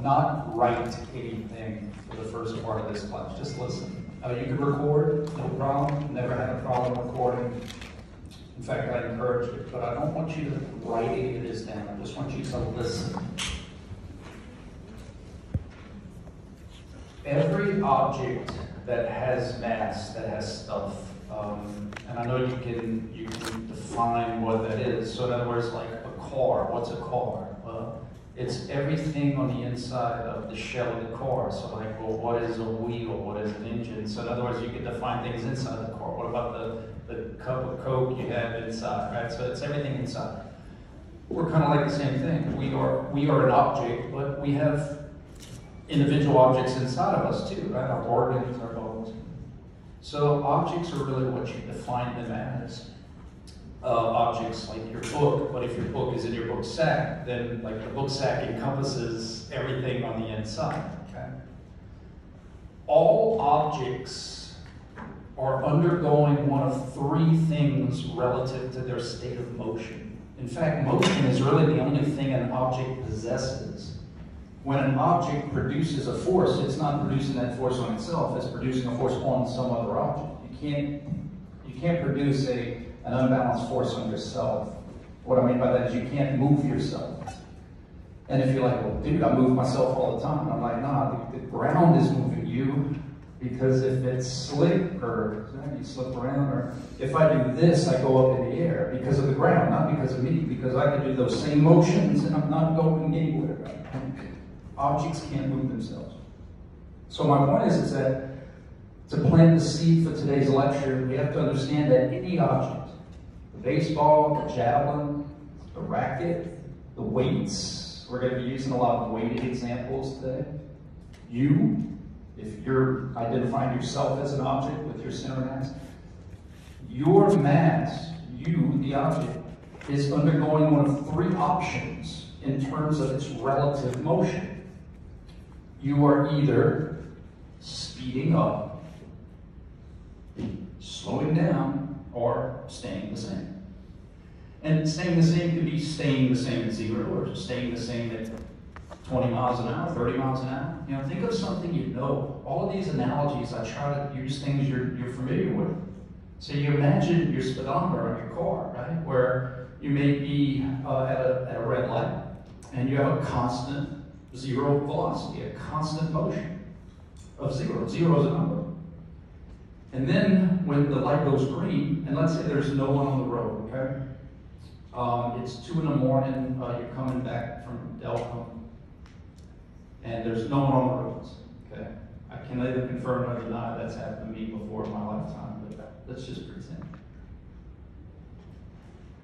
not write anything for the first part of this class. Just listen. You can record, no problem. Never had a problem recording. In fact, I encourage it, but I don't want you to write any of this down. I just want you to listen. Every object that has mass, that has stuff, and I know you can define what that is. So in other words, like a car, what's a car? Well, it's everything on the inside of the shell of the car. So like, well, what is a wheel? What is an engine? So in other words, you can define things inside the car. What about the cup of Coke you have inside, right? So it's everything inside. We're kind of like the same thing. We are an object, but we have individual objects inside of us too, right? Our organs, our bones. So objects are really what you define them as. Objects like your book, but if your book is in your book sack, then like the book sack encompasses everything on the inside, okay? All objects are undergoing one of three things relative to their state of motion. In fact, motion is really the only thing an object possesses. When an object produces a force, it's not producing that force on itself, it's producing a force on some other object. You can't produce an unbalanced force on yourself. What I mean by that is you can't move yourself. And if you're like, well, dude, I move myself all the time. I'm like, nah, the ground is moving you, because if it's slick or you slip around, or if I do this, I go up in the air because of the ground, not because of me, because I can do those same motions and I'm not going anywhere. Objects can't move themselves. So my point is that to plant the seed for today's lecture, we have to understand that any object, the baseball, the javelin, the racket, the weights, we're going to be using a lot of weighted examples today. You, if you're identifying yourself as an object with your center mass, your mass, you, the object, is undergoing one of three options in terms of its relative motion. You are either speeding up, slowing down, or staying the same. And staying the same could be staying the same at 0, or staying the same at 20 miles an hour, 30 miles an hour. You know, think of something you know. All of these analogies, I try to use things you're familiar with. So you imagine your speedometer on your car, right? Where you may be at a red light, and you have a constant 0 velocity, a constant motion of 0. 0 is a number. And then when the light goes green, and let's say there's no one on the road, okay? It's 2 in the morning, you're coming back from Delta, and there's no one on the roads, okay? I can neither confirm nor deny that's happened to me before in my lifetime, but let's just pretend.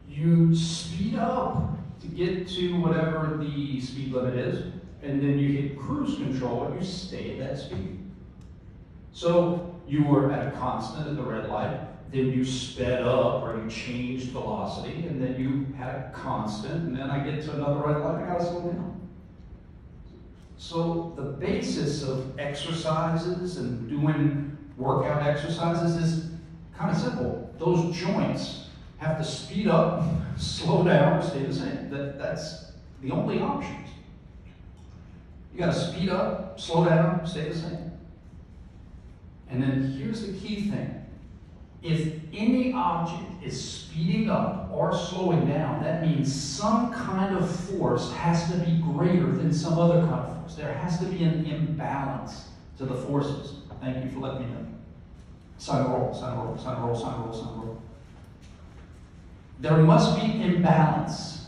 You speed up to get to whatever the speed limit is, and then you hit cruise control and you stay at that speed. So you were at a constant at the red light, then you sped up or you changed velocity, and then you had a constant, and then I get to another red light, I gotta slow down. So the basis of exercises and doing workout exercises is kind of simple. Those joints have to speed up, slow down, or stay the same. That's the only options. You got to speed up, slow down, stay the same. And then here's the key thing. If any object is speeding up or slowing down, that means some kind of force has to be greater than some other kind of force. There has to be an imbalance to the forces. Thank you for letting me know. Sign roll, sign roll, sign roll, sign roll, sign roll. There must be imbalance.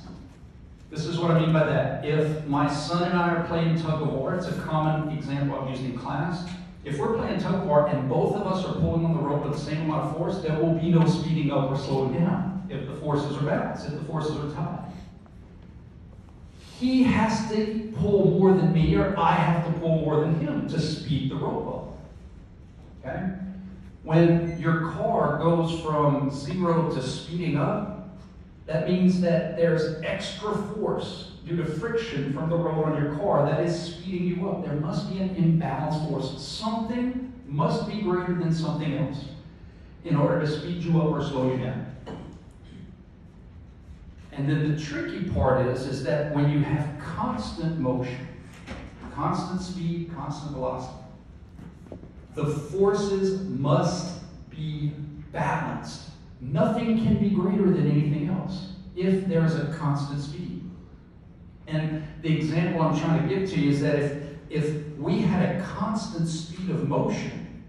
This is what I mean by that. If my son and I are playing tug of war, it's a common example I've used in class. If we're playing tug of war and both of us are pulling on the rope with the same amount of force, there will be no speeding up or slowing down if the forces are balanced, if the forces are tied. He has to pull more than me, or I have to pull more than him to speed the rope up. Okay? When your car goes from 0 to speeding up, that means that there's extra force due to friction from the road on your car that is speeding you up. There must be an imbalanced force. Something must be greater than something else in order to speed you up or slow you down. And then the tricky part is that when you have constant motion, constant speed, constant velocity. The forces must be balanced. Nothing can be greater than anything else if there's a constant speed. And the example I'm trying to give to you is that if we had a constant speed of motion,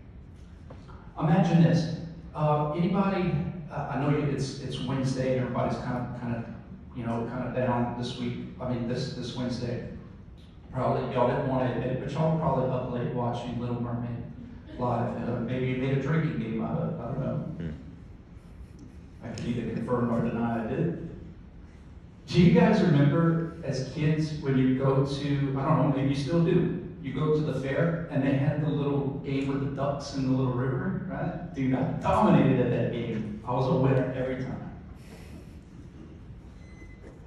imagine this. Anybody? I know it's Wednesday and everybody's kind of down this week. I mean this Wednesday. Probably y'all didn't want to admit it, but y'all were probably up late watching Little Mermaid live. Maybe you made a drinking game out of it. I don't know. I can either confirm or deny I did. Do you guys remember as kids when you go to, I don't know, maybe you still do, you go to the fair and they had the little game with the ducks in the little river, right? Dude, I dominated at that game. I was a winner every time.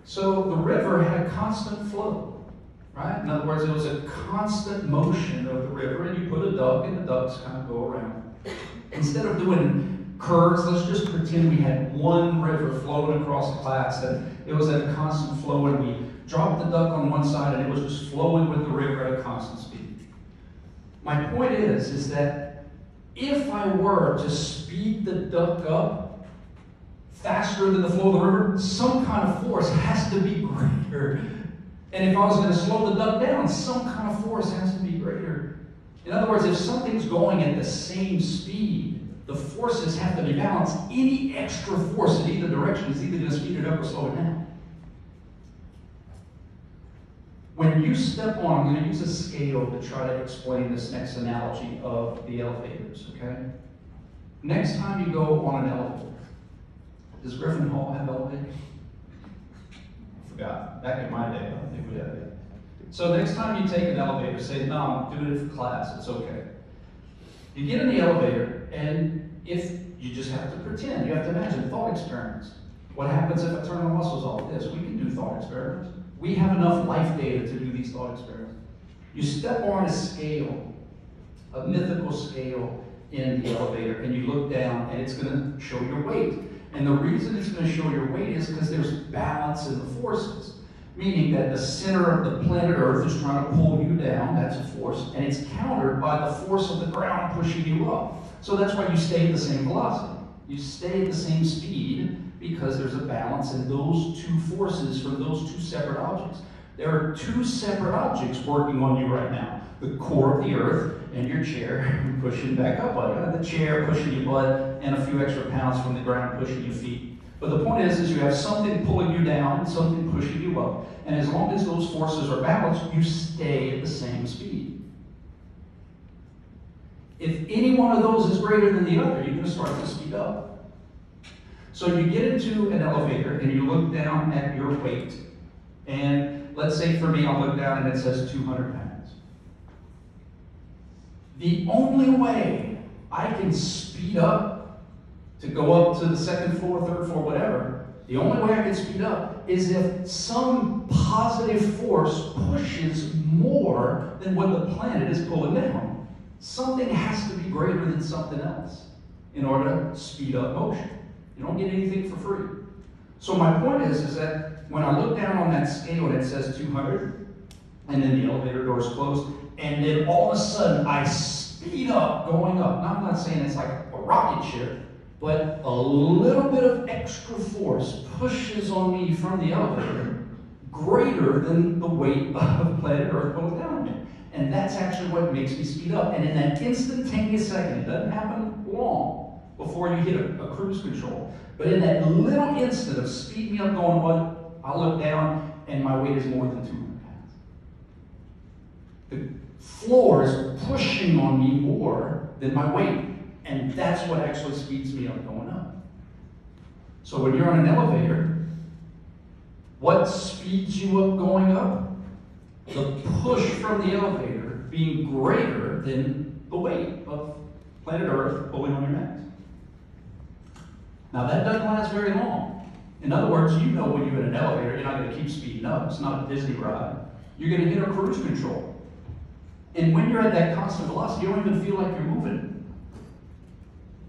So the river had a constant flow, right? In other words, it was a constant motion of the river, and you put a duck and the ducks kind of go around. Instead of doing curves, let's just pretend we had one river flowing across the class, and it was at a constant flow, and we dropped the duck on one side and it was just flowing with the river at a constant speed. My point is that if I were to speed the duck up faster than the flow of the river, some kind of force has to be greater. And if I was going to slow the duck down, some kind of force has to be greater. In other words, if something's going at the same speed, the forces have to be balanced. Any extra force in either direction is either going to speed it up or slow it down. When you step on, I'm going to use a scale to try to explain this next analogy of the elevators, okay? Next time you go on an elevator, does Griffin Hall have elevators? I forgot. Back in my day, I don't think we had it. So next time you take an elevator, say, no, I'm doing it for class, it's okay. You get in the elevator, and if you just have to pretend, you have to imagine thought experiments. What happens if I turn the muscles off this? We can do thought experiments. We have enough life data to do these thought experiments. You step on a scale, a mythical scale in the elevator, and you look down, and it's going to show your weight. And the reason it's going to show your weight is because there's balance in the forces, meaning that the center of the planet Earth is trying to pull you down, that's a force, and it's countered by the force of the ground pushing you up. So that's why you stay at the same velocity. You stay at the same speed because there's a balance in those two forces from those two separate objects. There are two separate objects working on you right now. The core of the Earth and your chair pushing back up on you. The chair pushing your butt and a few extra pounds from the ground pushing your feet. But the point is you have something pulling you down and something pushing you up. And as long as those forces are balanced, you stay at the same speed. If any one of those is greater than the other, you're going to start to speed up. So you get into an elevator and you look down at your weight. And let's say for me, I'll look down and it says 200 pounds. The only way I can speed up to go up to the second floor, third floor, whatever, the only way I can speed up is if some positive force pushes more than what the planet is pulling down. Something has to be greater than something else in order to speed up motion. You don't get anything for free. So my point is that when I look down on that scale and it says 200, and then the elevator door is closed, and then all of a sudden I speed up going up. Now I'm not saying it's like a rocket ship, but a little bit of extra force pushes on me from the elevator greater than the weight of planet Earth pulling down on me. And that's actually what makes me speed up. And in that instantaneous second, it doesn't happen long before you hit a cruise control. But in that little instant of speed me up going what, I look down and my weight is more than 200 pounds. The floor is pushing on me more than my weight. And that's what actually speeds me up going up. So when you're on an elevator, what speeds you up going up? The push from the elevator being greater than the weight of planet Earth pulling on your neck. Now that doesn't last very long. In other words, you know when you're in an elevator, you're not going to keep speeding up. It's not a Disney ride. You're going to hit a cruise control. And when you're at that constant velocity, you don't even feel like you're moving.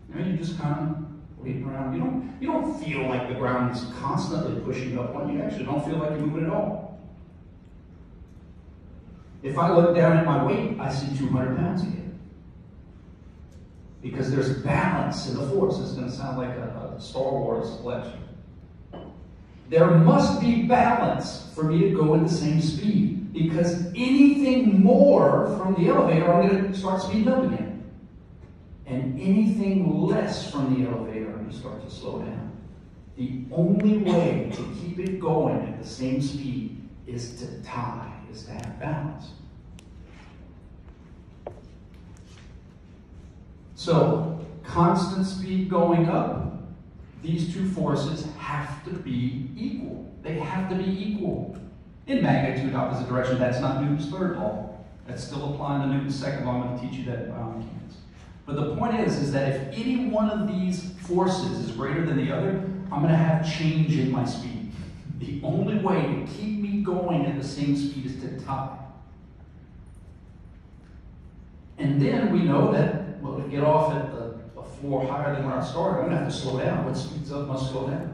You know, you just kind of waiting around. You don't feel like the ground is constantly pushing up on you. You actually don't feel like you're moving at all. If I look down at my weight, I see 200 pounds again. Because there's balance in the force. It's going to sound like a Star Wars lecture. There must be balance for me to go at the same speed. Because anything more from the elevator, I'm going to start speeding up again. And anything less from the elevator, I'm going to start to slow down. The only way to keep it going at the same speed is to tie, is to have balance. So, constant speed going up, these two forces have to be equal. They have to be equal. In magnitude, opposite direction, that's not Newton's third law. That's still applying to Newton's second law. I'm going to teach you that in biomechanics. But the point is that if any one of these forces is greater than the other, I'm going to have change in my speed. The only way to keep me going at the same speed is to tie. And then we know that, well, to get off at a floor higher than where I started, I'm going to have to slow down. What speeds up must slow down.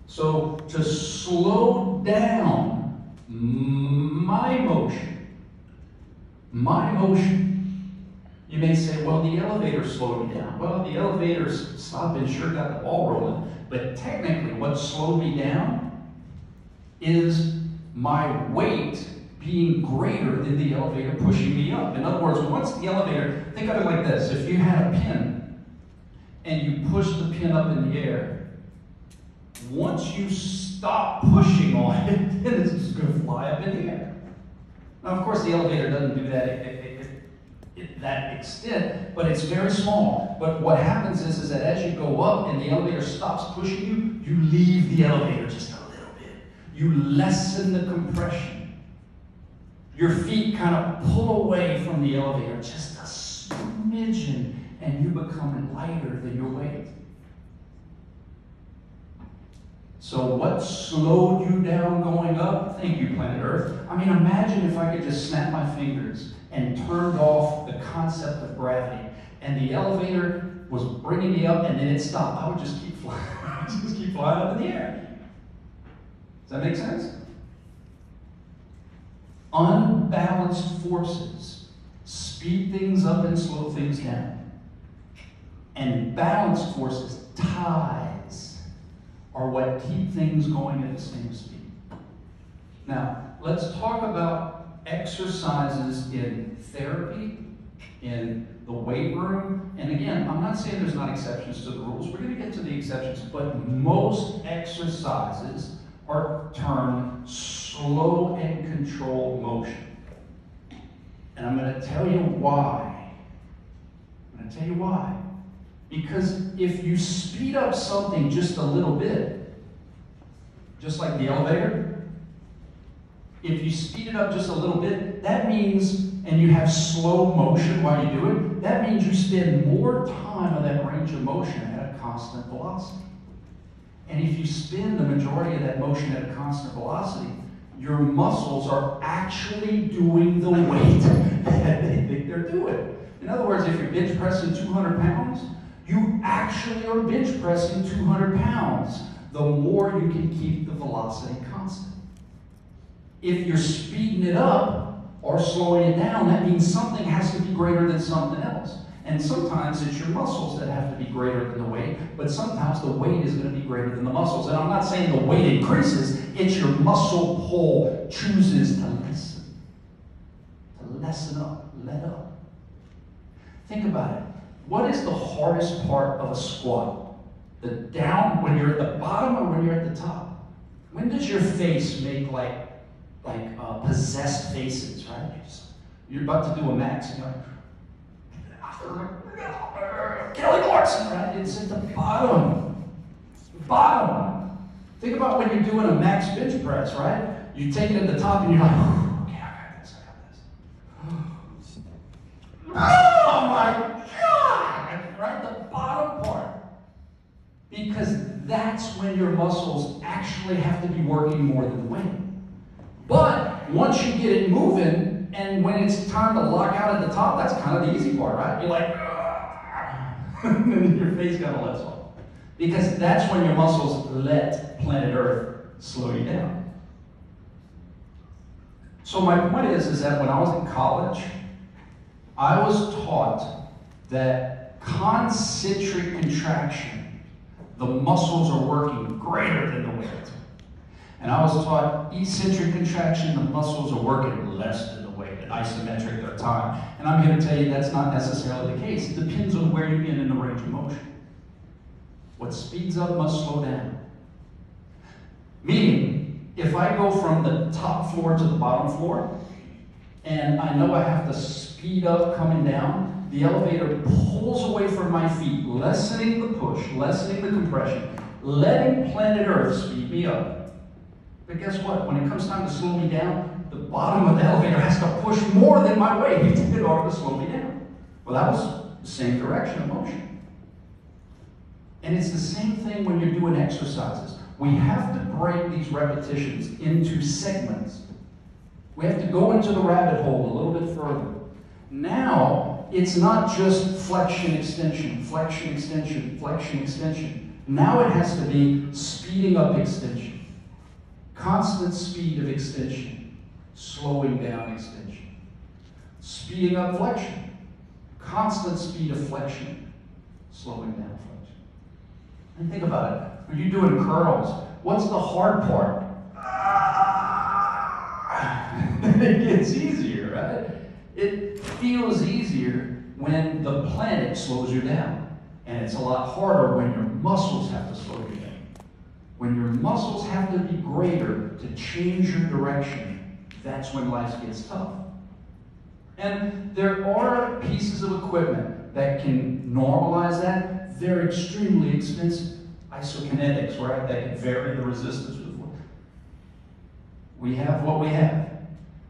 So to slow down my motion, you may say, well, the elevator slowed me down. Well, the elevator's stopping sure got the ball rolling, but technically what slowed me down is my weight being greater than the elevator pushing me up. In other words, once the elevator, think of it like this. If you had a pin and you push the pin up in the air, once you stop pushing on it, then it's just going to fly up in the air. Now, of course, the elevator doesn't do that at that extent, but it's very small. But what happens is that as you go up and the elevator stops pushing you, you leave the elevator just a little bit. You lessen the compression. Your feet kind of pull away from the elevator just a smidgen, and you become lighter than your weight. So what slowed you down going up? Thank you, planet Earth. I mean, imagine if I could just snap my fingers and turned off the concept of gravity, and the elevator was bringing me up, and then it stopped. I would just keep flying. Just keep flying up in the air. Does that make sense? Unbalanced forces speed things up and slow things down. And balanced forces, ties, are what keep things going at the same speed. Now, let's talk about exercises in therapy, in the weight room. And again, I'm not saying there's not exceptions to the rules. We're going to get to the exceptions, but most exercises are termed slow and controlled motion. And I'm going to tell you why. I'm going to tell you why. Because if you speed up something just a little bit, just like the elevator, if you speed it up just a little bit, that means, and you have slow motion while you do it, that means you spend more time on that range of motion at a constant velocity. And if you spend the majority of that motion at a constant velocity, your muscles are actually doing the weight that they think they're doing. In other words, if you're bench pressing 200 pounds, you actually are bench pressing 200 pounds, the more you can keep the velocity constant. If you're speeding it up or slowing it down, that means something has to be greater than something else. And sometimes it's your muscles that have to be greater than the weight, but sometimes the weight is going to be greater than the muscles. And I'm not saying the weight increases, it's your muscle pull chooses to lessen up, let up. Think about it. What is the hardest part of a squat? The down, when you're at the bottom or when you're at the top? When does your face make like possessed faces, right? You're about to do a max, and you're like, Kelly Clarkson, right? It's at the bottom. Bottom. Think about when you're doing a max bench press, right? You take it at the top and you're like, okay, I got this. Oh my God! Right? The bottom part. Because that's when your muscles actually have to be working more than the weight. But once you get it moving, and when it's time to lock out at the top, that's kind of the easy part, right? You're like, and then your face kind of lets off. Because that's when your muscles let planet Earth slow you down. So my point is that when I was in college, I was taught that concentric contraction, the muscles are working greater than the weight. And I was taught eccentric contraction, the muscles are working less than the weight, and isometric their time. And I'm here to tell you that's not necessarily the case. It depends on where you're in the range of motion. What speeds up must slow down. Meaning, if I go from the top floor to the bottom floor, and I know I have to speed up coming down, the elevator pulls away from my feet, lessening the push, lessening the compression, letting planet Earth speed me up. But guess what? When it comes time to slow me down, the bottom of the elevator has to push more than my weight in order to slow me down. Well, that was the same direction of motion. And it's the same thing when you're doing exercises. We have to break these repetitions into segments. We have to go into the rabbit hole a little bit further. Now, it's not just flexion, extension, flexion, extension, flexion, extension. Now it has to be speeding up extension. Constant speed of extension, slowing down extension. Speeding up flexion, constant speed of flexion, slowing down flexion. And think about it. When you're doing curls, what's the hard part? It gets easier, right? It feels easier when the planet slows you down. And it's a lot harder when your muscles have to slow you down. When your muscles have to be greater to change your direction, that's when life gets tough. And there are pieces of equipment that can normalize that. They're extremely expensive. Isokinetics, right? That can vary the resistance of the flow. We have what we have.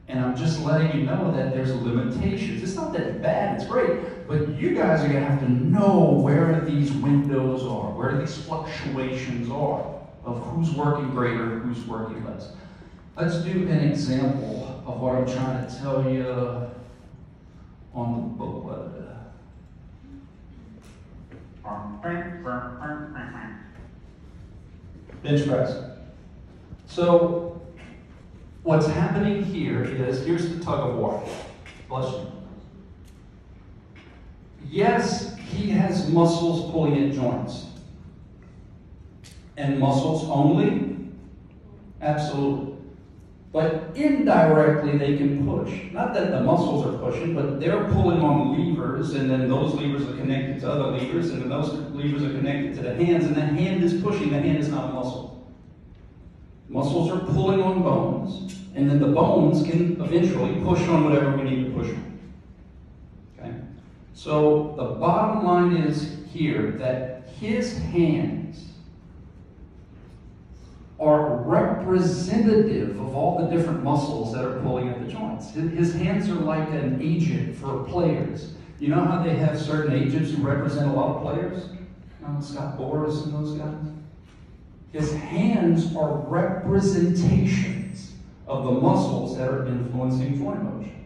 And I'm just letting you know that there's limitations. It's not that it's bad, it's great. But you guys are going to have to know where these windows are, where these fluctuations are, of who's working greater, who's working less. Let's do an example of what I'm trying to tell you on the booklet. Bench press. So, what's happening here is, here's the tug of war. Bless you. Yes, he has muscles pulling at joints. And muscles only? Absolutely. But indirectly they can push. Not that the muscles are pushing, but they're pulling on levers, and then those levers are connected to other levers, and then those levers are connected to the hands, and the hand is pushing. The hand is not a muscle. Muscles are pulling on bones, and then the bones can eventually push on whatever we need to push on. Okay? So the bottom line is here that his hands are representative of all the different muscles that are pulling at the joints. His hands are like an agent for players. You know how they have certain agents who represent a lot of players? You know, Scott Boras and those guys? His hands are representations of the muscles that are influencing joint motion.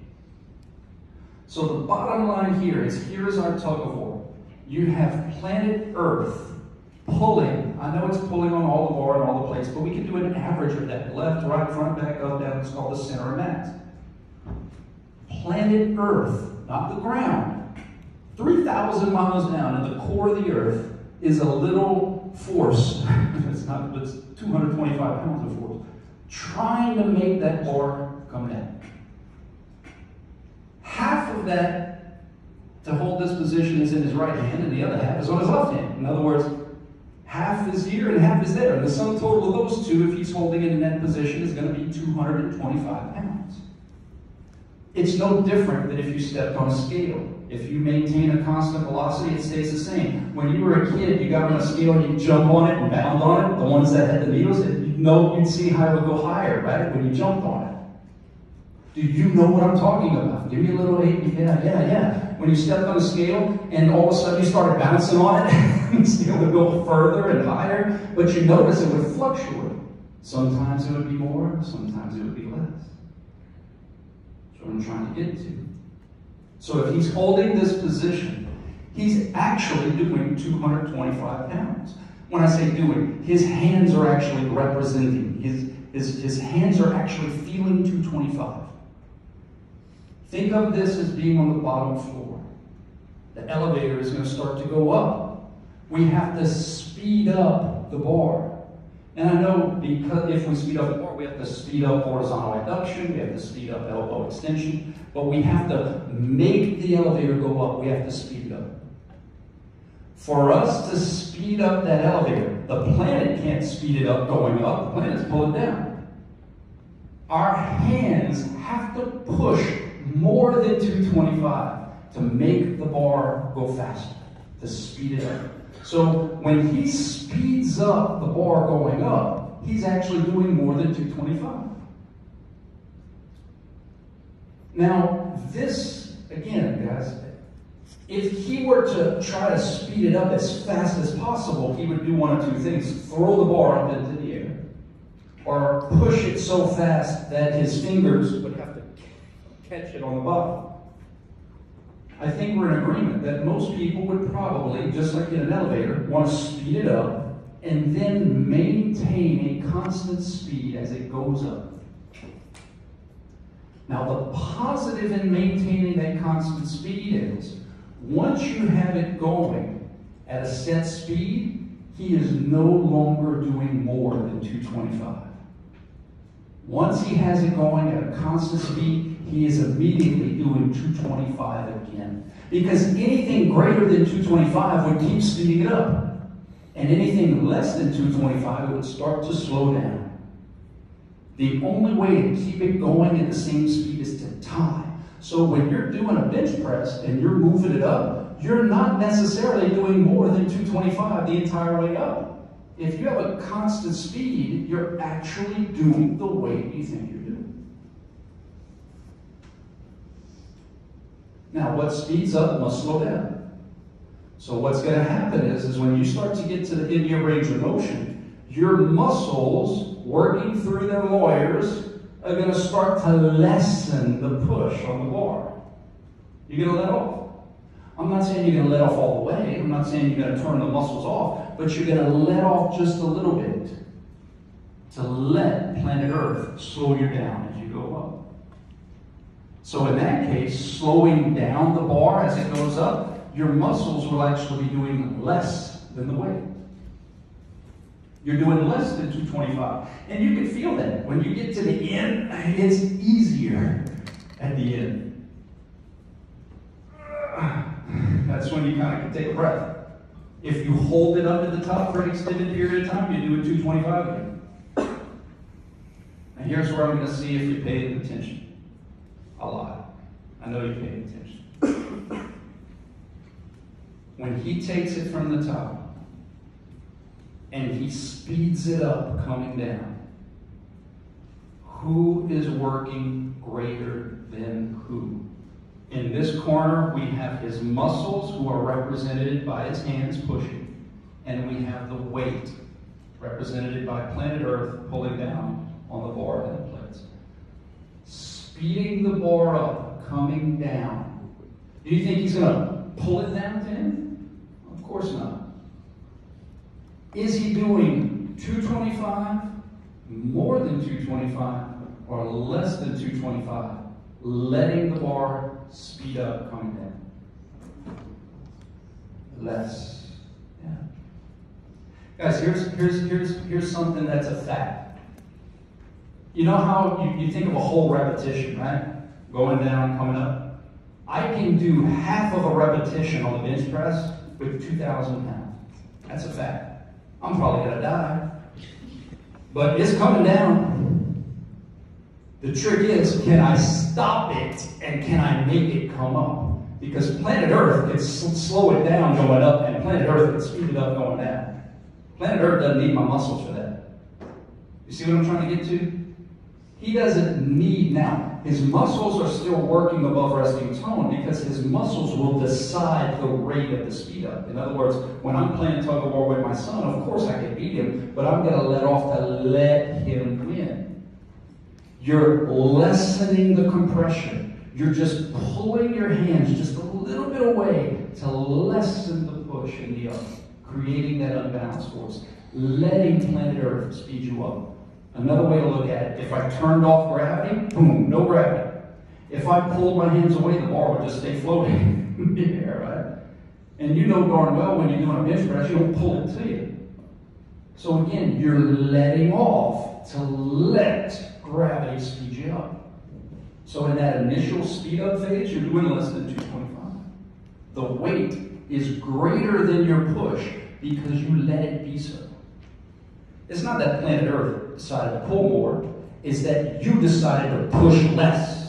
So the bottom line here is, here's our tug of war. You have planet Earth pulling. I know it's pulling on all the bar and all the plates, but we can do an average of that. Left, right, front, back, up, down. It's called the center of mass. Planet Earth, not the ground, 3,000 miles down in the core of the Earth is a little force. It's 225 pounds of force, trying to make that bar come down. Half of that to hold this position is in his right hand, and the other half is on his left hand. In other words, half is here and half is there. And the sum total of those two, if he's holding it in that position, is going to be 225 pounds. It's no different than if you stepped on a scale. If you maintain a constant velocity, it stays the same. When you were a kid, you got on a scale and you jump on it and bound on it. The ones that had the needles, you'd see how it would go higher, right, when you jumped on it. Do you know what I'm talking about? Give me a little yeah. When you stepped on a scale and all of a sudden you started bouncing on it, and the scale would go further and higher, but you notice it would fluctuate. Sometimes it would be more, sometimes it would be less. That's what I'm trying to get to. So if he's holding this position, he's actually doing 225 pounds. When I say doing, his hands are actually representing. His hands are actually feeling 225. Think of this as being on the bottom floor. The elevator is going to start to go up. We have to speed up the bar. And I know because if we speed up the bar, we have to speed up horizontal adduction, we have to speed up elbow extension, but we have to make the elevator go up. We have to speed it up. For us to speed up that elevator, the planet can't speed it up going up, the planet's pulling down. Our hands have to push more than 225 to make the bar go faster, to speed it up. So when he speeds up the bar going up, he's actually doing more than 225. Now, this, again, guys, if he were to try to speed it up as fast as possible, he would do one of two things. Throw the bar up into the air, or push it so fast that his fingers would have to catch it on the bottom. I think we're in agreement that most people would probably, just like in an elevator, want to speed it up and then maintain a constant speed as it goes up. Now, the positive in maintaining that constant speed is, once you have it going at a set speed, he is no longer doing more than 225. Once he has it going at a constant speed, he is immediately doing 225 again. Because anything greater than 225 would keep speeding it up. And anything less than 225 would start to slow down. The only way to keep it going at the same speed is to tie. So when you're doing a bench press and you're moving it up, you're not necessarily doing more than 225 the entire way up. If you have a constant speed, you're actually doing the weight you think you're doing. Now, what speeds up must slow down. So what's going to happen is when you start to get to the end of your range of motion, your muscles, working through their lawyers, are going to start to lessen the push on the bar. You're going to let off. I'm not saying you're going to let off all the way. I'm not saying you're going to turn the muscles off, but you're going to let off just a little bit to let planet Earth slow you down as you go up. So in that case, slowing down the bar as it goes up, your muscles will actually be doing less than the weight. You're doing less than 225. And you can feel that. When you get to the end, it's easier at the end. That's when you kind of can take a breath. If you hold it up at the top for an extended period of time, you do a 225 again. And here's where I'm going to see if you paid attention. A lot. I know you paid attention. When he takes it from the top and he speeds it up coming down, who is working greater than who? In this corner, we have his muscles, who are represented by his hands pushing, and we have the weight, represented by planet Earth pulling down on the bar and the plates. Speeding the bar up, coming down. Do you think he's going to pull it down to him? Of course not. Is he doing 225, more than 225, or less than 225? Letting the bar speed up, coming down. Less. Yeah. Guys, here's something that's a fact. You know how you think of a whole repetition, right? Going down, coming up. I can do half of a repetition on the bench press with 2,000 pounds. That's a fact. I'm probably going to die. But it's coming down. The trick is, can I stop it and can I make it come up? Because planet Earth can slow it down going up, and planet Earth can speed it up going down. Planet Earth doesn't need my muscles for that. You see what I'm trying to get to? He doesn't need, now, his muscles are still working above resting tone because his muscles will decide the rate of the speed up. In other words, when I'm playing tug of war with my son, of course I can beat him, but I'm going to let off to let him win. You're lessening the compression. You're just pulling your hands just a little bit away to lessen the push in the up, creating that unbalanced force, letting planet Earth speed you up. Another way to look at it, if I turned off gravity, boom, no gravity. If I pulled my hands away, the bar would just stay floating in the air, right? And you know darn well when you're doing a bench press, you don't pull it to you. So again, you're letting off to let gravity speed you up. So in that initial speed up phase, you're doing less than 225. The weight is greater than your push because you let it be so. It's not that planet Earth decided to pull more, it's that you decided to push less.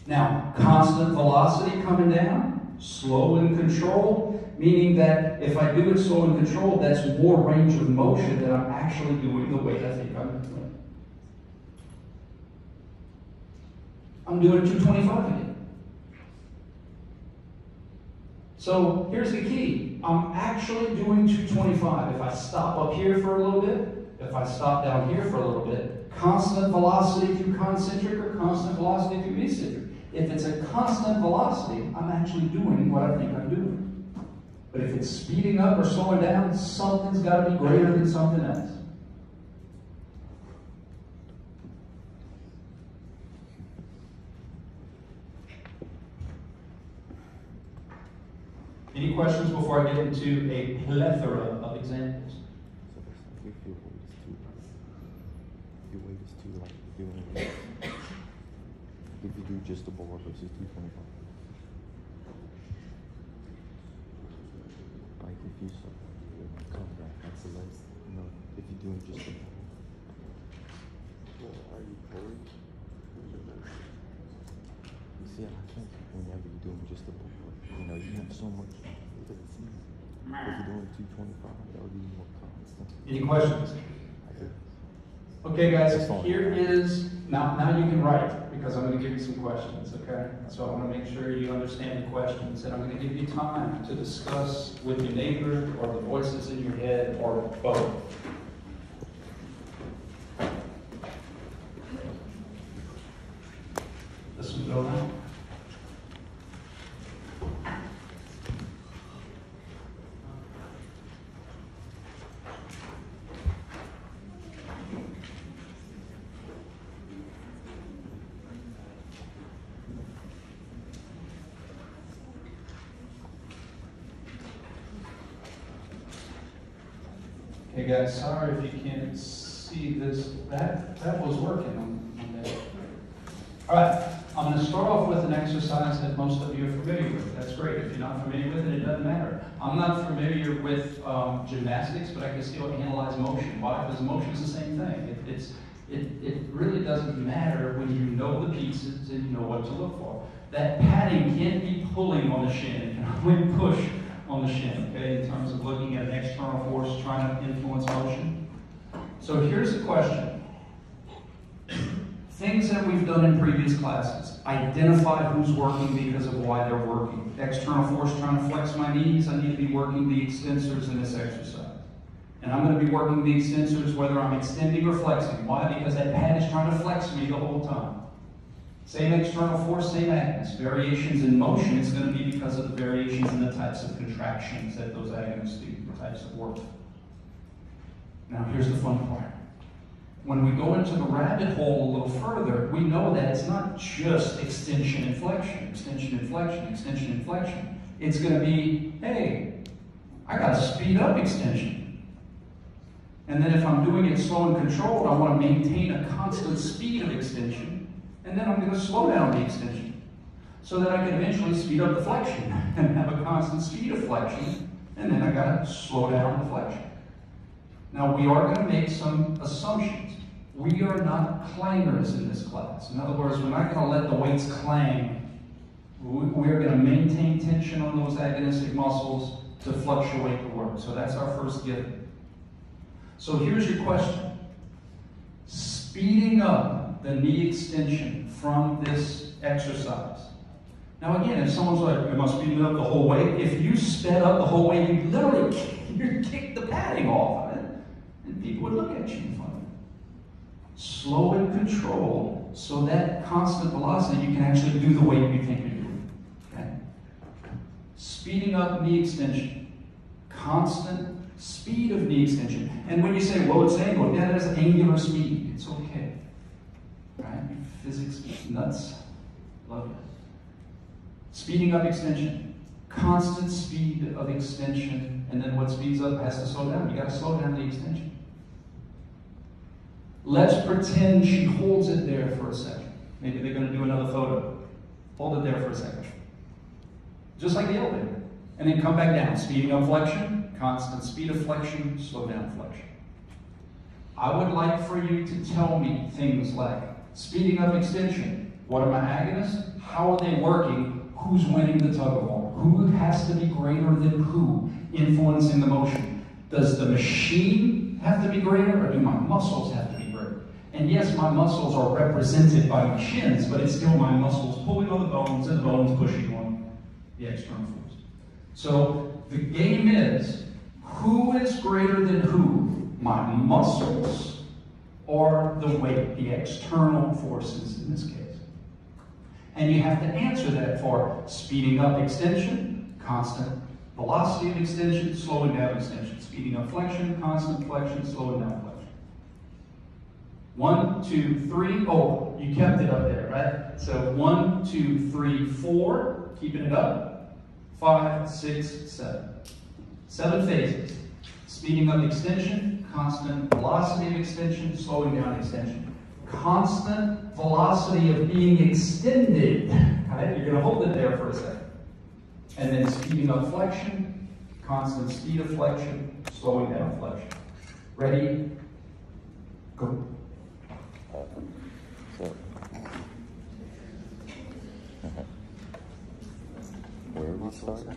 Now, constant velocity coming down, slow and controlled, meaning that if I do it slow and controlled, that's more range of motion than I'm actually doing the weight I think I'm doing. I'm doing 225 again. So here's the key. I'm actually doing 225. If I stop up here for a little bit, if I stop down here for a little bit, constant velocity through concentric or constant velocity through eccentric. If it's a constant velocity, I'm actually doing what I think I'm doing. But if it's speeding up or slowing down, something's got to be greater than something else. Any questions before I get into a plethora of examples? Your weight is too light. If you do just the bar versus 225. Like if you come back, that's the less, you know, if you're doing just the bar. Well, are you worried? You see, I think whenever you're doing just the bar, you know, you have so much. Look at the season. If you're doing 225, that'll be more constant. Any questions? Okay, guys, here is, now you can write, because I'm going to give you some questions, okay? So I want to make sure you understand the questions, and I'm going to give you time to discuss with your neighbor, or the voices in your head, or both. This one go now. Hey guys, sorry if you can't see this. That was working on that. All right, I'm going to start off with an exercise that most of you are familiar with. That's great. If you're not familiar with it, it doesn't matter. I'm not familiar with gymnastics, but I can still analyze motion. Why? Because motion is the same thing. It really doesn't matter when you know the pieces and you know what to look for. That padding can't be pulling on the shin. It can only push on the shin, okay, in terms of looking at an external force trying to influence motion. So here's the question. Things that we've done in previous classes. Identify who's working because of why they're working. External force trying to flex my knees, I need to be working the extensors in this exercise. And I'm going to be working the extensors whether I'm extending or flexing. Why? Because that pad is trying to flex me the whole time. Same external force, same agonist. Variations in motion is going to be because of the variations in the types of contractions that those agonists do, the types of work. Now here's the fun part. When we go into the rabbit hole a little further, we know that it's not just extension and flexion, extension and flexion, extension and flexion. It's going to be, hey, I got to speed up extension. And then if I'm doing it slow and controlled, I want to maintain a constant speed of extension. And then I'm going to slow down the extension so that I can eventually speed up the flexion and have a constant speed of flexion. And then I got to slow down the flexion. Now we are going to make some assumptions. We are not clangers in this class. In other words, we're not going to let the weights clang. We're going to maintain tension on those agonistic muscles to fluctuate the work. So that's our first given. So here's your question. Speeding up the knee extension from this exercise. Now again, if someone's like, am I speeding up the whole way? If you sped up the whole way, you literally kick the padding off of it, and people would look at you and funny. Slow and controlled, so that constant velocity, you can actually do the weight you think you're doing. Okay? Speeding up knee extension. Constant speed of knee extension. And when you say, well, it's angled, yeah, there's angular speed. It's okay. Right? Physics nuts. Love it. Speeding up extension. Constant speed of extension, and then what speeds up has to slow down. You got to slow down the extension. Let's pretend she holds it there for a second. Maybe they're going to do another photo. Hold it there for a second. Just like the elevator. And then come back down. Speeding up flexion, constant speed of flexion, slow down flexion. I would like for you to tell me things like speeding up extension. What are my agonists? How are they working? Who's winning the tug of war? Who has to be greater than who influencing the motion? Does the machine have to be greater, or do my muscles have to be greater? And yes, my muscles are represented by my shins, but it's still my muscles pulling on the bones and the bones pushing on the external force. So the game is, who is greater than who? My muscles or the weight, the external forces in this case. And you have to answer that for speeding up extension, constant velocity of extension, slowing down extension. Speeding up flexion, constant flexion, slowing down flexion. 1, 2, 3. Oh, you kept it up there, right? So 1, 2, 3, 4. Keeping it up. 5, 6, 7. 7 phases. Speeding up extension, constant velocity of extension, slowing down extension. Constant velocity of being extended. Right? You're going to hold it there for a second. And then speeding up flexion, constant speed of flexion, slowing down flexion. Ready? Go. Where are we starting?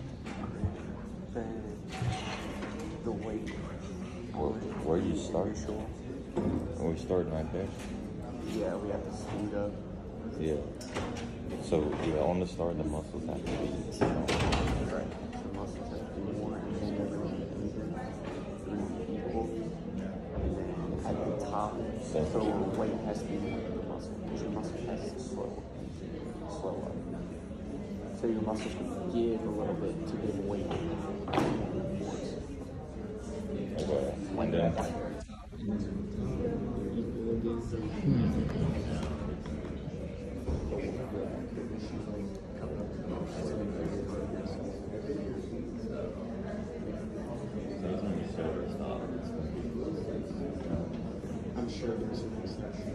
The weight. Where you start? Are we starting right there? Yeah, we have to speed up. Yeah. So, yeah, on the start, the muscles have to be strong. Right. The muscles have to be more equal. At the top, so the weight has to be more than the muscle, because your muscle has to slow up. So your muscles can give a little bit to give weight and force. Okay. Like And that. I'm sure there's an exception.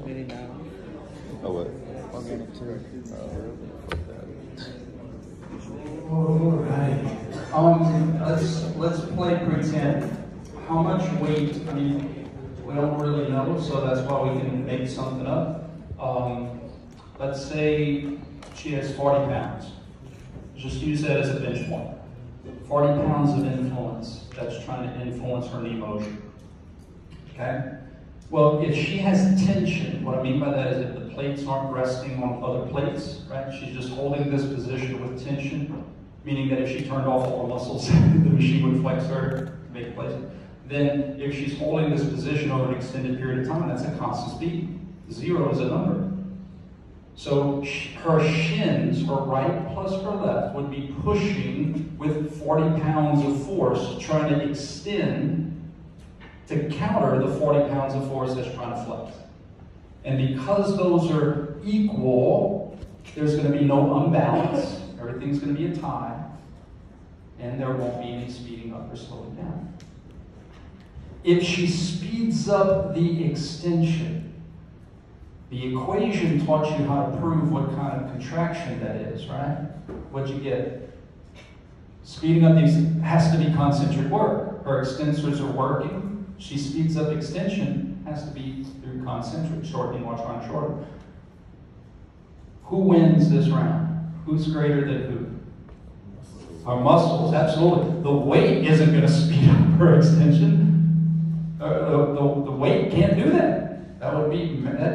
Really now. Oh, what? Organic too. Alright. Let's play pretend. How much weight? I mean, we don't really know, so that's why we can make something up. Let's say she has 40 pounds. Just use that as a benchmark. 40 pounds of influence that's trying to influence her knee motion. Okay? Well, if she has tension, what I mean by that is if the plates aren't resting on other plates, right? She's just holding this position with tension. meaning that if she turned off all the muscles, the machine would flex her to make a place. Then if she's holding this position over an extended period of time, that's a constant speed. 0 is a number. So her shins, her right plus her left, would be pushing with 40 pounds of force, trying to extend to counter the 40 pounds of force that's trying to flex. And because those are equal, there's going to be no unbalance. Everything's going to be a tie. And there won't be any speeding up or slowing down. If she speeds up the extension, the equation taught you how to prove what kind of contraction that is, right? What'd you get? Speeding up these has to be concentric work. Her extensors are working. She speeds up extension, has to be through concentric, shortening while trying to shorten. Who wins this round? Who's greater than who? Our muscles, absolutely. The weight isn't going to speed up her extension. The weight can't do that. That'd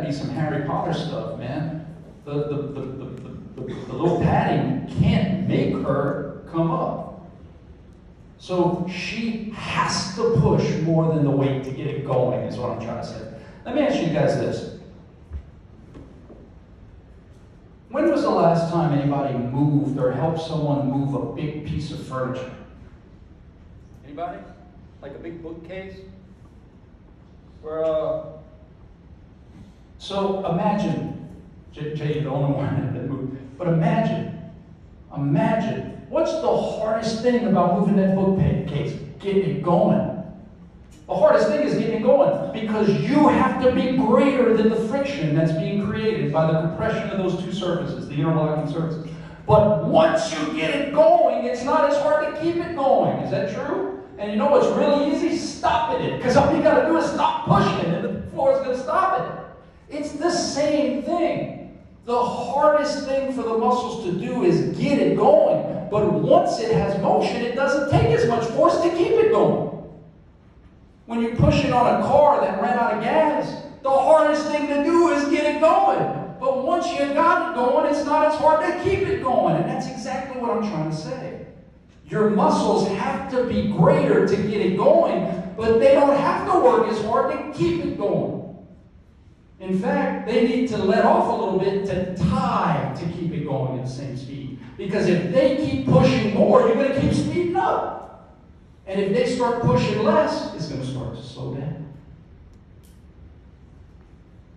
be some Harry Potter stuff, man. The little padding can't make her come up. So she has to push more than the weight to get it going, is what I'm trying to say. Let me ask you guys this. When was the last time anybody moved or helped someone move a big piece of furniture? Anybody? Like a big bookcase? So imagine, Jay, you're the only one that moved, but imagine, what's the hardest thing about moving that bookcase? Getting it going. The hardest thing is getting it going because you have to be greater than the friction that's being created by the compression of those two surfaces, the interlocking surfaces. But once you get it going, it's not as hard to keep it going. Is that true? And you know what's really easy? Stopping it. Because all you got to do is stop pushing it, and the floor is going to stop it. It's the same thing. The hardest thing for the muscles to do is get it going. But once it has motion, it doesn't take as much force to keep it going. When you push it on a car that ran out of gas, the hardest thing to do is get it going. But once you got it going, it's not as hard to keep it going. And that's exactly what I'm trying to say. Your muscles have to be greater to get it going, but they don't have to work as hard to keep it going. In fact, they need to let off a little bit to tie to keep it going at the same speed. Because if they keep pushing more, you're going to keep speeding up. And if they start pushing less, it's going to start to slow down.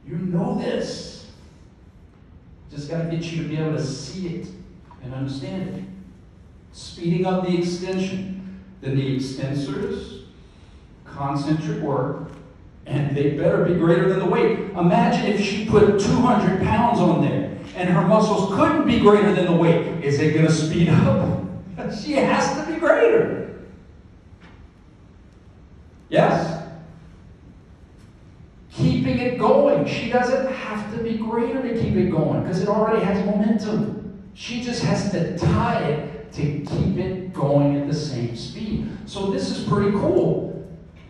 You know this. Just got to get you to be able to see it and understand it. Speeding up the extension, then the extensors, concentric work, and they better be greater than the weight. Imagine if she put 200 pounds on there and her muscles couldn't be greater than the weight. Is it going to speed up? She has to be greater. Yes? Keeping it going. She doesn't have to be greater to keep it going because it already has momentum. She just has to tie it to keep it going at the same speed. So this is pretty cool.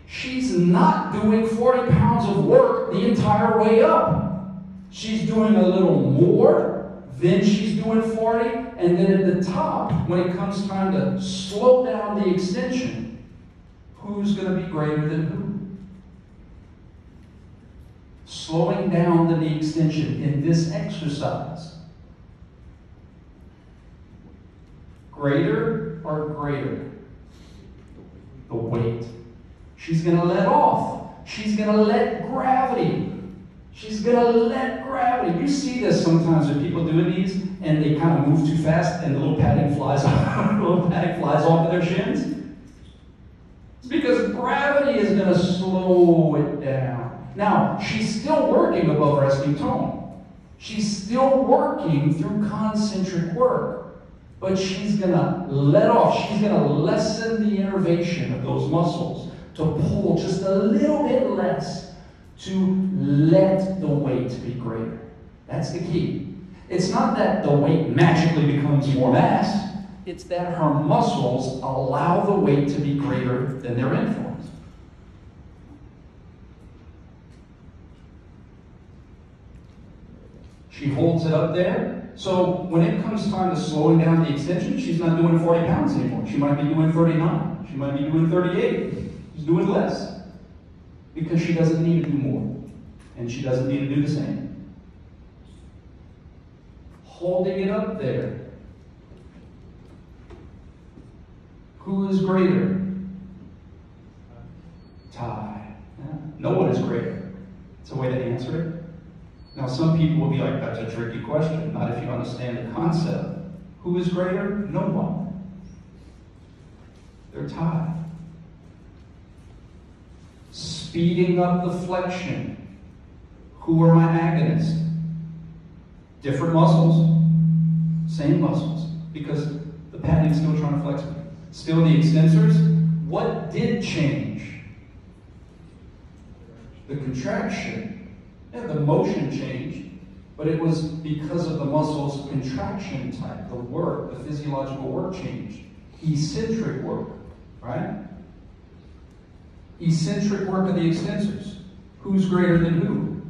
She's not doing 40 pounds of work the entire way up. She's doing a little more, then she's doing 40, and then at the top, when it comes time to slow down the extension, who's going to be greater than who? Slowing down the knee extension in this exercise. Greater or greater? The weight. She's going to let off. She's going to let gravity. She's going to let gravity. You see this sometimes when people doing these and they kind of move too fast and the little padding flies off, of their shins. It's because gravity is going to slow it down. Now, she's still working above resting tone. She's still working through concentric work. But she's going to let off. She's going to lessen the innervation of those muscles to pull just a little bit less to let the weight be greater. That's the key. It's not that the weight magically becomes more mass. It's that her muscles allow the weight to be greater than their influence. She holds it up there. So when it comes time to slowing down the extension, she's not doing 40 pounds anymore. She might be doing 39. She might be doing 38. She's doing less. Because she doesn't need to do more. And she doesn't need to do the same. Holding it up there. Who is greater? Ty. Yeah. No one is greater. It's a way to answer it. Now, some people will be like, that's a tricky question. Not if you understand the concept. Who is greater? No one. They're tied. Speeding up the flexion. Who are my agonists? Different muscles. Same muscles. Because the padding's still trying to flex me. Still the extensors. What did change? The contraction. Yeah, the motion changed, but it was because of the muscle's contraction type, the work, the physiological work changed. Eccentric work, right? Eccentric work of the extensors. Who's greater than who?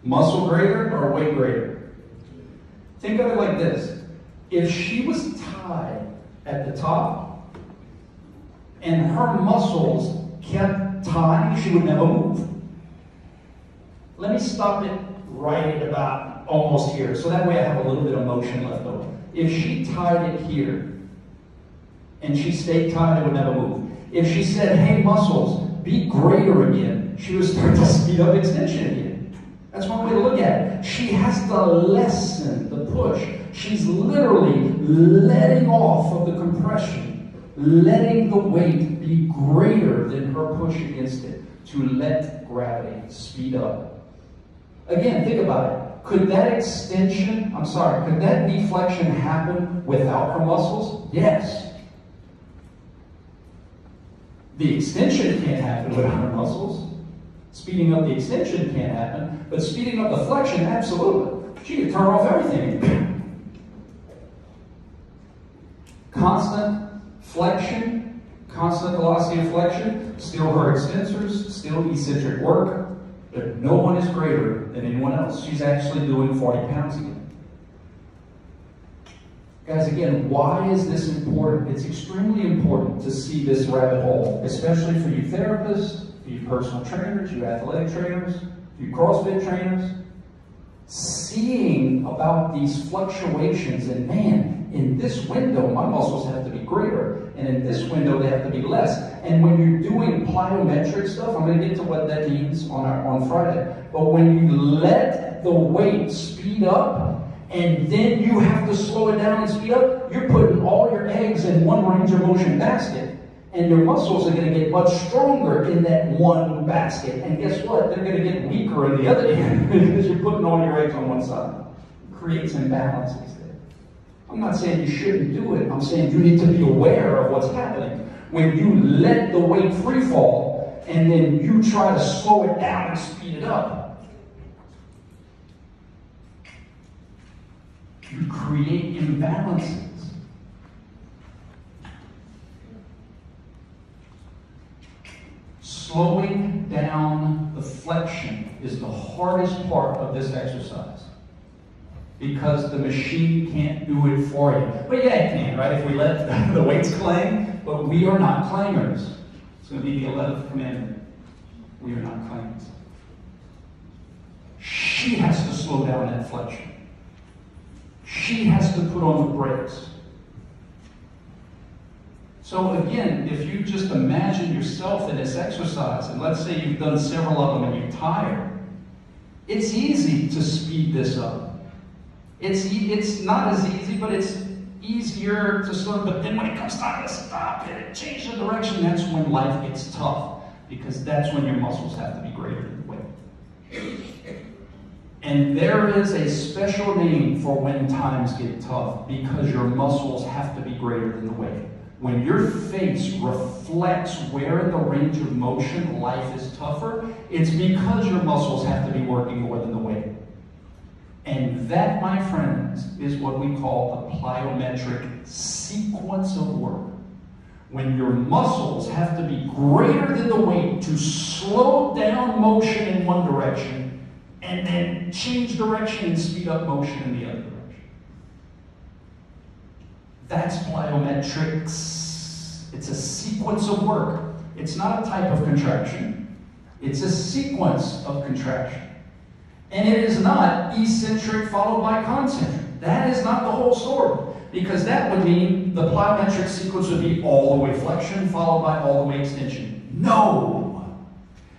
Muscle greater or weight greater? Think of it like this. If she was tied at the top and her muscles kept tying, she would never move. Let me stop it right at about almost here, so that way I have a little bit of motion left over. If she tied it here, and she stayed tied, it would never move. If she said, hey muscles, be greater again, she would start to speed up extension again. That's one way to look at it. She has to lessen the push. She's literally letting off of the compression, letting the weight be greater than her push against it to let gravity speed up. Again, think about it. Could that could that deflection happen without her muscles? Yes. The extension can't happen without her muscles. Speeding up the extension can't happen, but speeding up the flexion, absolutely. She could turn off everything. Constant flexion, constant velocity of flexion, still her extensors, still eccentric work, but no one is greater than anyone else. She's actually doing 40 pounds again. Guys, again, why is this important? It's extremely important to see this rabbit hole, especially for you therapists, for you personal trainers, you athletic trainers, you CrossFit trainers. Seeing about these fluctuations, and man, in this window, my muscles have to be greater, and in this window, they have to be less. And when you're doing plyometric stuff, I'm going to get to what that means on Friday, but when you let the weight speed up, and then you have to slow it down and speed up, you're putting all your eggs in one range of motion basket, and your muscles are going to get much stronger in that one basket. And guess what? They're going to get weaker in the other end because you're putting all your eggs on one side. It creates imbalances there. I'm not saying you shouldn't do it. I'm saying you need to be aware of what's happening. When you let the weight free fall, and then you try to slow it down and speed it up, you create imbalances. Slowing down the flexion is the hardest part of this exercise because the machine can't do it for you. But yeah, it can, right? If we let the weights claim, but we are not claimers. It's going to be the 11th commandment. We are not claimers. She has to slow down that flexion. She has to put on the brakes. So again, if you just imagine yourself in this exercise, and let's say you've done several of them and you're tired, it's easy to speed this up. It's not as easy, but it's easier to slow. But then when it comes time to stop it, change the direction, that's when life gets tough, because that's when your muscles have to be greater than the weight. And there is a special name for when times get tough, because your muscles have to be greater than the weight. When your face reflects where in the range of motion life is tougher, it's because your muscles have to be working more than the weight. And that, my friends, is what we call the plyometric sequence of work. When your muscles have to be greater than the weight to slow down motion in one direction, and then change direction and speed up motion in the other direction. That's plyometrics. It's a sequence of work. It's not a type of contraction. It's a sequence of contraction. And it is not eccentric followed by concentric. That is not the whole story. Because that would mean the plyometric sequence would be all the way flexion followed by all the way extension. No!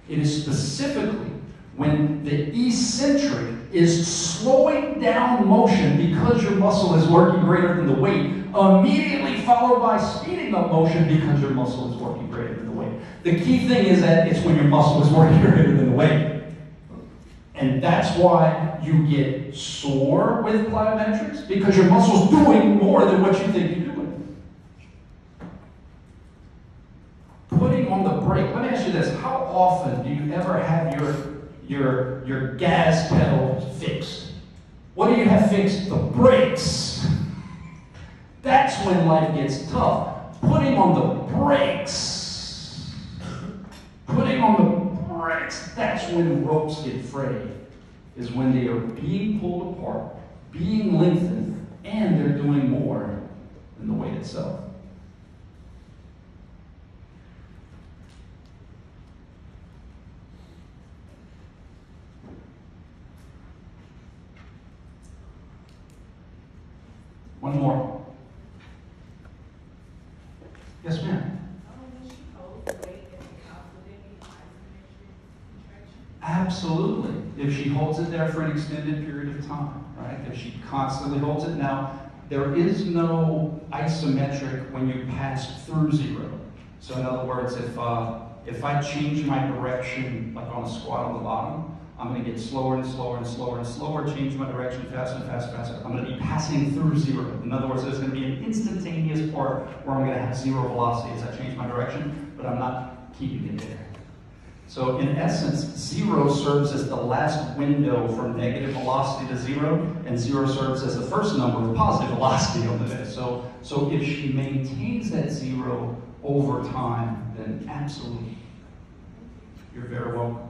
It is specifically when the eccentric is slowing down motion because your muscle is working greater than the weight, immediately followed by speeding up motion because your muscle is working greater than the weight. The key thing is that it's when your muscle is working greater than the weight. And that's why you get sore with plyometrics, because your muscle's doing more than what you think you're doing. Putting on the brake. Let me ask you this. How often do you ever have your gas pedal fixed? What do you have fixed? The brakes. That's when life gets tough. Putting on the brakes. Putting on the brakes. That's when ropes get frayed. Is when they are being pulled apart, being lengthened, and they're doing more than the weight itself. One more. Yes, ma'am. Absolutely. If she holds it there for an extended period of time, right? If she constantly holds it. Now, there is no isometric when you pass through zero. So in other words, if I change my direction, like on a squat on the bottom, I'm going to get slower and slower and slower and slower, change my direction faster and faster and faster. I'm going to be passing through zero. In other words, there's going to be an instantaneous part where I'm going to have zero velocity as I change my direction, but I'm not keeping it there. So in essence, zero serves as the last window from negative velocity to zero, and zero serves as the first number of positive velocity on the day. So if she maintains that zero over time, then absolutely, you're very welcome.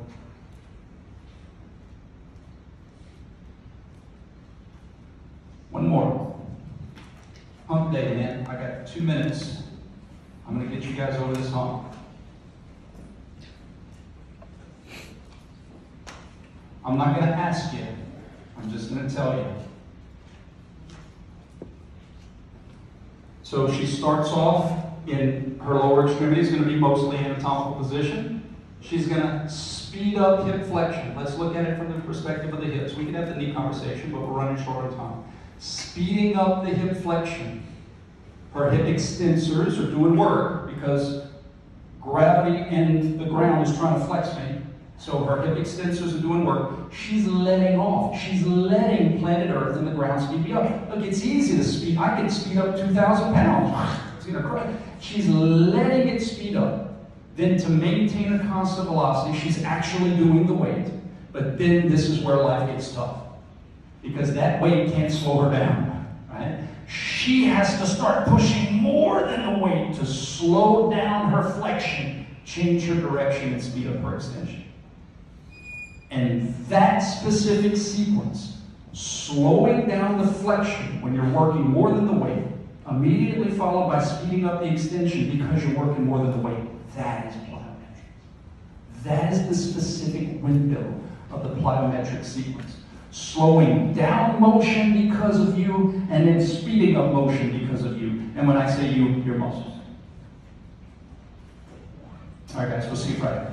One more. Hump day, man. I got 2 minutes. I'm going to get you guys over this hump. I'm not going to ask you. I'm just going to tell you. So she starts off in her lower extremity is going to be mostly anatomical position. She's going to speed up hip flexion. Let's look at it from the perspective of the hips. We can have the knee conversation, but we're running short on time. Speeding up the hip flexion. Her hip extensors are doing work because gravity and the ground is trying to flex me. So her hip extensors are doing work. She's letting off. She's letting planet Earth and the ground speed me up. Look, it's easy to speed. I can speed up 2,000 pounds. It's going to cry. She's letting it speed up. Then to maintain a constant velocity, she's actually doing the weight. But then this is where life gets tough. Because that weight can't slow her down. Right? She has to start pushing more than the weight to slow down her flexion, change her direction, and speed up her extension. And that specific sequence, slowing down the flexion when you're working more than the weight, immediately followed by speeding up the extension because you're working more than the weight, that is plyometrics. That is the specific window of the plyometric sequence. Slowing down motion because of you, and then speeding up motion because of you. And when I say you, your muscles. All right, guys, we'll see you Friday.